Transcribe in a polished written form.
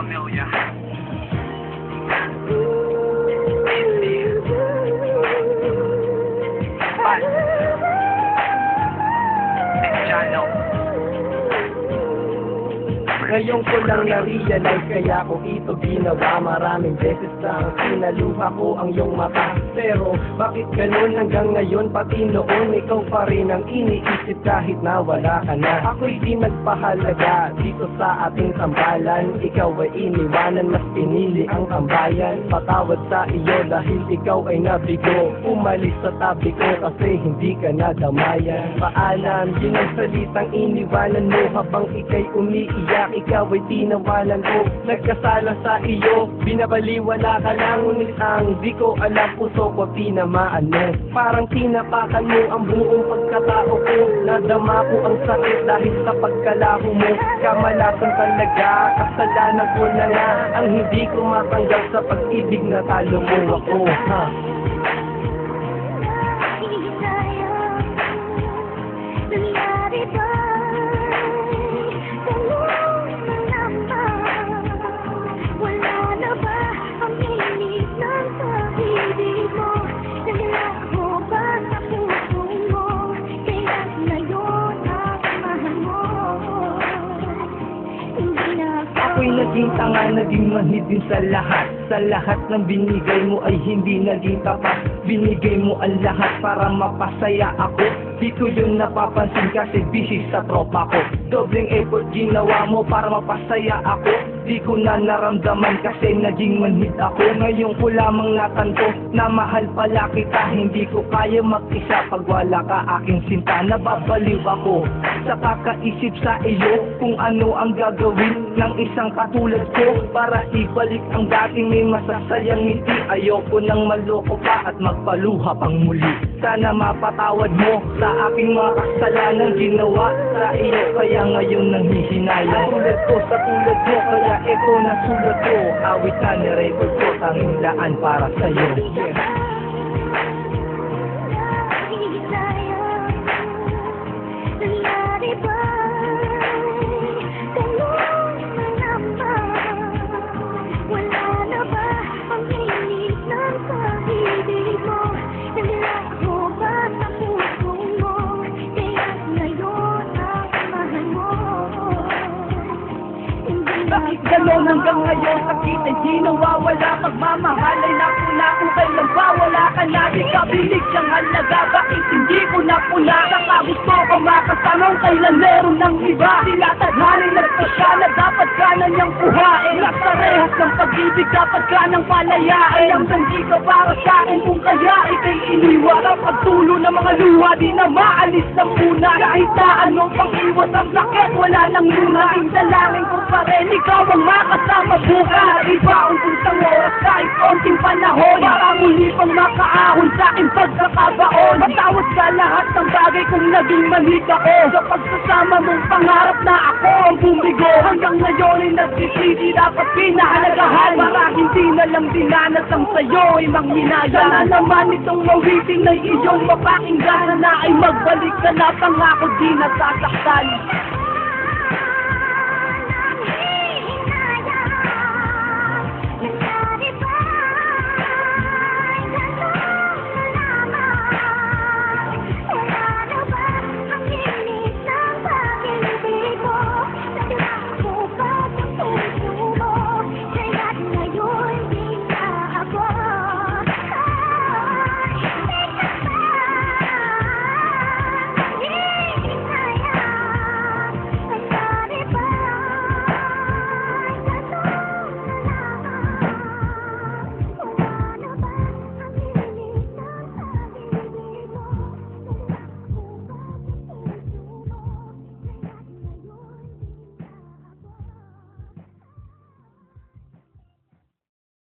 pamilya. Ngayon ko lang na-realize kaya ko ito ginawa. Maraming beses lang sinaluha ko ang iyong mata. Pero bakit ganun hanggang ngayon? Pati noon ikaw pa rin ang iniisip kahit na wala ka na. Ako'y di nagpahalaga dito sa ating tambalan. Ikaw ay iniwanan, mas pinili ang tambayan. Patawad sa iyo dahil ikaw ay nabigo. Umalis sa tabi ko kasi hindi ka nadamayan. Paalam, yun ang salitang iniwanan mo habang ika'y umiiyak. Ikaw ay tinawanan ko, nagkasala sa iyo. Binabaliwala ka lang, ngunit ang di ko alam, puso ko tinamaan mo. Parang tinapakan mo ang buong pagkatao ko. Nadama ko ang sakit dahil sa pagkalaho mo. Kamalasan talaga, kasalanan ko na nga ang hindi ko matanggap sa pag-ibig na talo mo ako. Ako'y naging tanga, naging manhid din sa lahat. Sa lahat ng binigay mo ay hindi naging tapat. Binigay mo ang lahat para mapasaya ako. Di ko yun napapansin kasi busy sa tropa ko. Dobleng effort ginawa mo para mapasaya ako. Di ko na naramdaman kasi naging manhid ako. Ngayon ko lamang natanto na mahal pala kita. Hindi ko kaya mag-isa pag wala ka aking sinta. Nababaliw ako sa kakaisip sa iyo kung ano ang gagawin ng isang katulad ko para ibalik ang dating may masasayang ngiti. Ayoko nang maloko pa at magpaluha pang muli. Sana mapatawad mo sa aking mga kasalanan ginawa sa iyo, kaya ngayon nanghihinayang. Tulad ko sa tulad mo, kaya ito na sulat ko. Awit na nirecord ko, tanging daan para sa'yo. Bakit gano'n hanggang ngayon? Sakit ay di nawawala. Magmamahal ay napuna kung kailan pa wala ka na. Di ka binigyang halaga, bakit hindi ko napuna? Saka gusto ko makasama kailan meron ng iba. Tinatadhanin nagpasya na dapat ka na niyang kuhain. Naparehas ng pag-ibig, dapat ka nang palayain. Ang hindi ka para sa akin kung kaya ikay iniwan. Ang pagtulo ng mga luha, di na maalis ng muna. Kahit na anong pang-iwas ang sakit, wala nang luna. Indalangin ko pa rin ikaw ang makasama bukas. Iba ang puntang oras kahit konting panahon para muli pang makaahon sa aking pagkakabaon. Matawad sa lahat ng bagay kung naging manhid ako. Sa pagsasama mong pangarap na ako ang bumigo. Hanggang ngayon ay nagsisisi, dapat pinahalagahan para hindi na lang dinanas ang sayo ay manghinaya. Sana naman itong mawiting na iyong mapakinggan na ay magbalik ka na, pangako di nasasaktan.